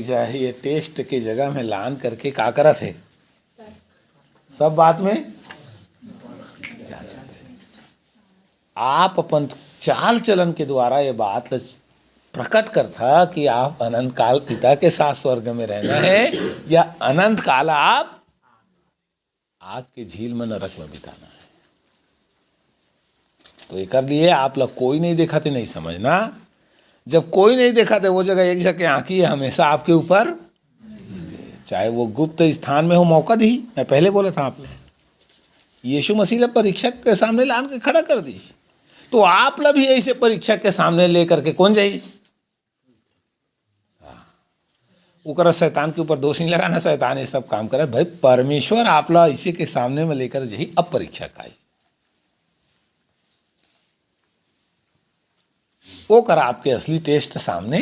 चाहे ये टेस्ट के जगह में लान करके का करत है सब बात में जा आप अपन चाल चलन के द्वारा ये बात प्रकट करता कि आप अनंत काल पिता के साथ स्वर्ग में रहना है या अनंत काल आप आग के झील में नरक में बिताना है। तो एक लिए आप लोग कोई नहीं देखा थे नहीं समझना, जब कोई नहीं देखा था वो जगह एक जगह आंखी हमेशा आपके ऊपर, चाहे वो गुप्त स्थान में हो मौका दी। मैं पहले बोला था आपने यीशु मसीह परीक्षक के सामने लान के खड़ा कर दी, तो आप लोग भी ऐसे परीक्षक के सामने लेकर के कौन जाइए। उकर शैतान के ऊपर दोष नहीं लगाना, शैतान ये सब काम करे भाई, परमेश्वर आप लोग इसी के सामने में लेकर जाइए। अब परीक्षक आई वो कर आपके असली टेस्ट सामने